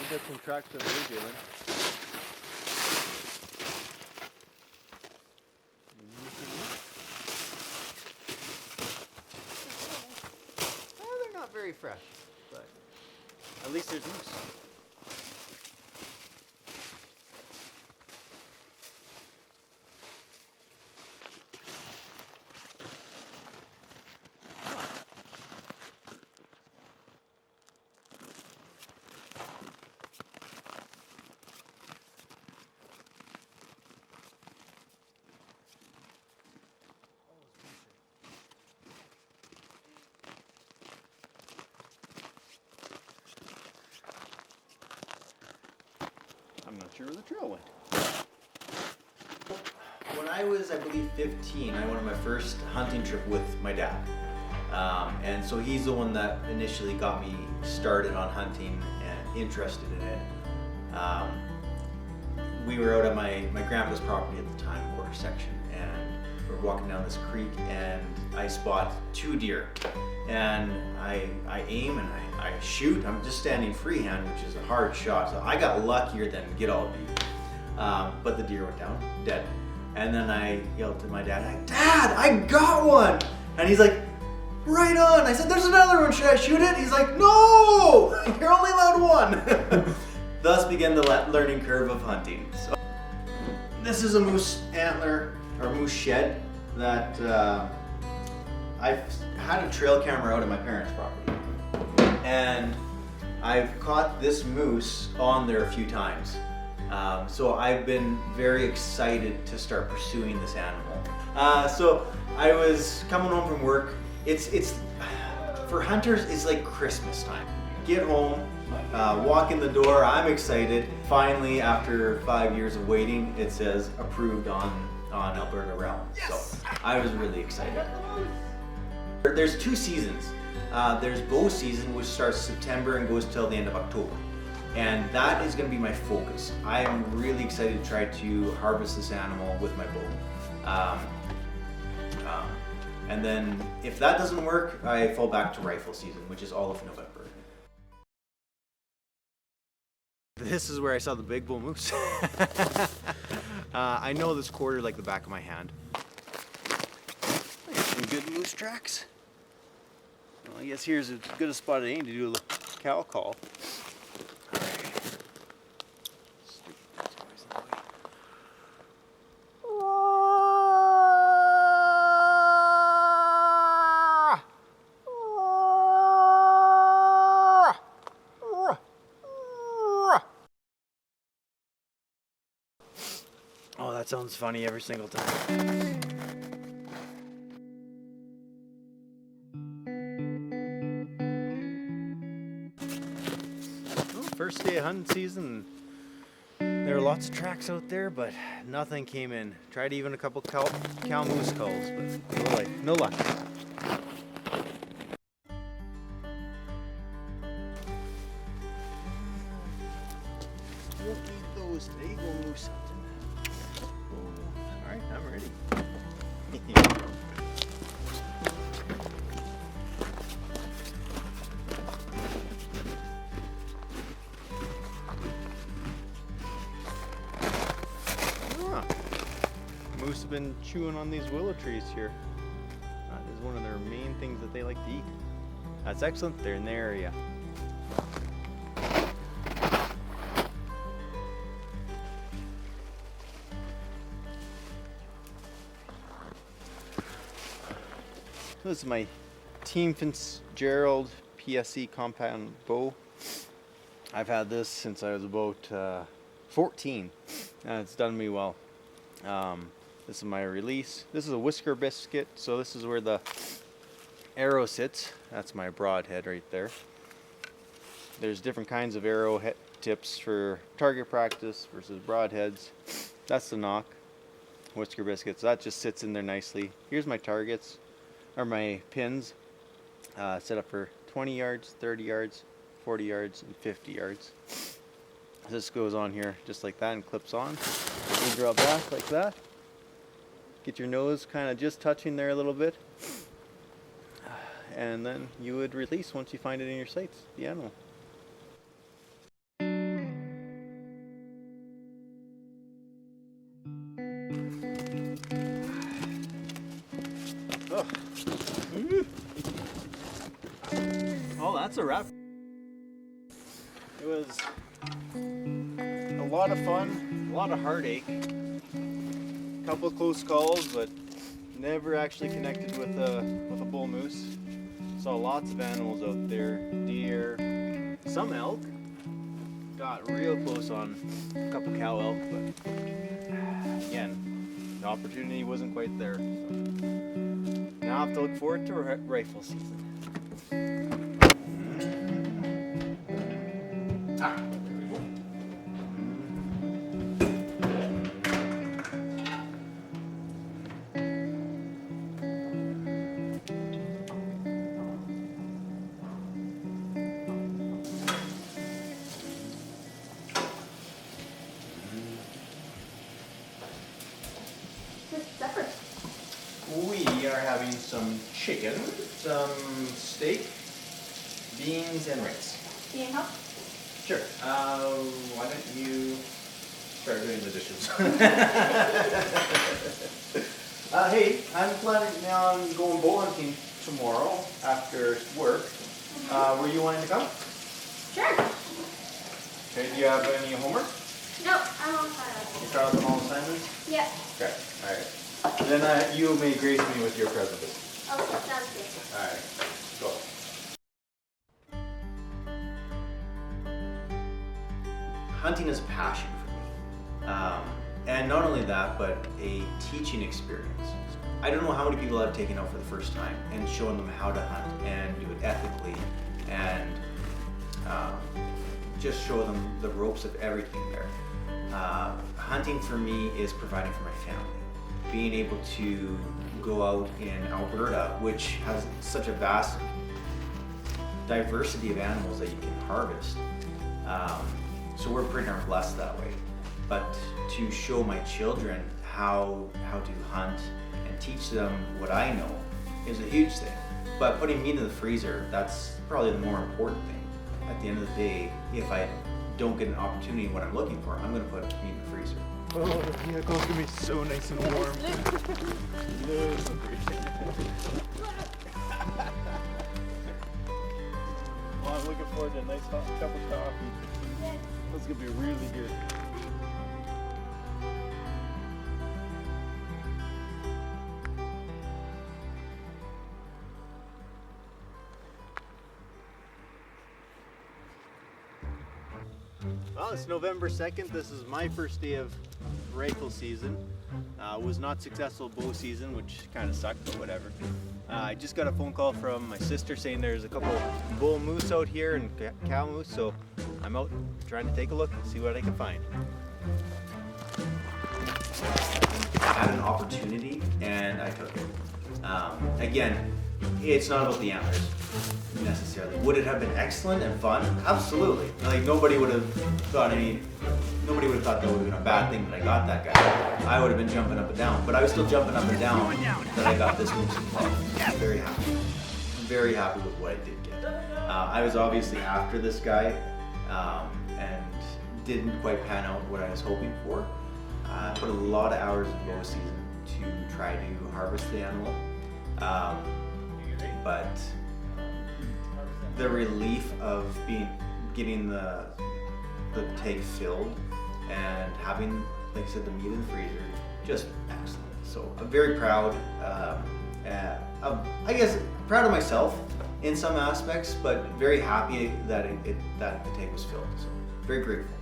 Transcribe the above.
get some tracks in New Zealand. Well, they're not very fresh, but at least there's moose. I'm not sure where the trail went. When I was, I believe, 15, I went on my first hunting trip with my dad. And so he's the one that initially got me started on hunting and interested in it. We were out at my grandpa's property at the time, quarter section, and we're walking down this creek and I spot 2 deer. And I aim and I shoot. I'm just standing freehand, which is a hard shot. So I got luckier than get all beat. But the deer went down, dead. And then I yelled to my dad, "Dad, I got one!" And he's like, "Right on." I said, "There's another one, should I shoot it?" He's like, "No, you're only allowed one." Thus began the learning curve of hunting. So, this is a moose antler, or moose shed, that I've had a trail camera out at my parents' property. And I've caught this moose on there a few times. So I've been very excited to start pursuing this animal. So I was coming home from work. It's for hunters, it's like Christmas time. Get home, walk in the door, I'm excited. Finally, after 5 years of waiting, it says approved on Alberta Realm. Yes! So I was really excited. There's 2 seasons. There's bow season, which starts September and goes till the end of October. And that is going to be my focus. I am really excited to try to harvest this animal with my bow. And then if that doesn't work, I fall back to rifle season, which is all of November. This is where I saw the big bull moose. I know this quarter like the back of my hand. Some good moose tracks. Well, I guess here's as good a spot as any to do a cow call. Oh, that sounds funny every single time. Well, first day of hunting season. There are lots of tracks out there, but nothing came in. Tried even a couple cow moose calls, but no luck. Won't need those today. Go moose hunting. All right, I'm ready. Moose have been chewing on these willow trees here. That is one of their main things that they like to eat. That's excellent. They're in the area. This is my Team Fitzgerald PSC compound bow. I've had this since I was about 14, and it's done me well. This is my release. This is a whisker biscuit, so this is where the arrow sits. That's my broadhead right there. There's different kinds of arrow tips for target practice versus broadheads. That's the knock. Whisker biscuits, that just sits in there nicely. Here's my targets, or my pins, set up for 20 yards, 30 yards, 40 yards, and 50 yards. This goes on here just like that and clips on. You draw back like that. Get your nose kind of just touching there a little bit. And then you would release once you find it in your sights, the animal. that's a wrap. It was a lot of fun, a lot of heartache, a couple of close calls, but never actually connected with a bull moose. Saw lots of animals out there, deer, some elk. Got real close on a couple cow elk, but again, the opportunity wasn't quite there. So now I have to look forward to rifle season. We are having some chicken, some steak, beans, and rice. Can you help? Sure. Why don't you start doing the dishes? Hey, I'm planning on going bow hunting tomorrow after work. Were you wanting to come? Sure. Okay, do you have any homework? No, I'm on fire. You tried them all assignments? Yeah. Okay, alright. Then you may grace me with your present. Okay, sounds good. Alright, go. Hunting is a passion for me. And not only that, but a teaching experience. I don't know how many people I've taken out for the first time and shown them how to hunt and do it ethically and just show them the ropes of everything there. Hunting for me is providing for my family. Being able to go out in Alberta, which has such a vast diversity of animals that you can harvest. So we're pretty darn blessed that way. But to show my children how to hunt and teach them what I know is a huge thing. But putting meat in the freezer, that's probably the more important thing. At the end of the day, if I don't get an opportunity what I'm looking for, I'm gonna put meat in the freezer. Oh, yeah, it's gonna be so nice and warm. Well, I'm looking forward to a nice hot cup of coffee. That's gonna be really good. Well, it's November 2nd. This is my first day of rifle season. Was not successful bow season, which kind of sucked, but whatever. I just got a phone call from my sister saying there's a couple bull moose out here and cow moose, so I'm out trying to take a look and see what I can find. I had an opportunity and I took it. Again, it's not about the antlers necessarily. Would it have been excellent and fun? Absolutely. Like nobody would have thought that would have been a bad thing that I got that guy. I would have been jumping up and down, but I was still jumping up and down that I got this moose involved. I'm very happy. I'm very happy with what I did get. I was obviously after this guy and didn't quite pan out what I was hoping for. I put a lot of hours in bow season to try to harvest the animal. But the relief of getting the tank filled and having, like I said, the meat in the freezer, just excellent. So I'm very proud. I guess proud of myself in some aspects, but very happy that the tank was filled. So very grateful.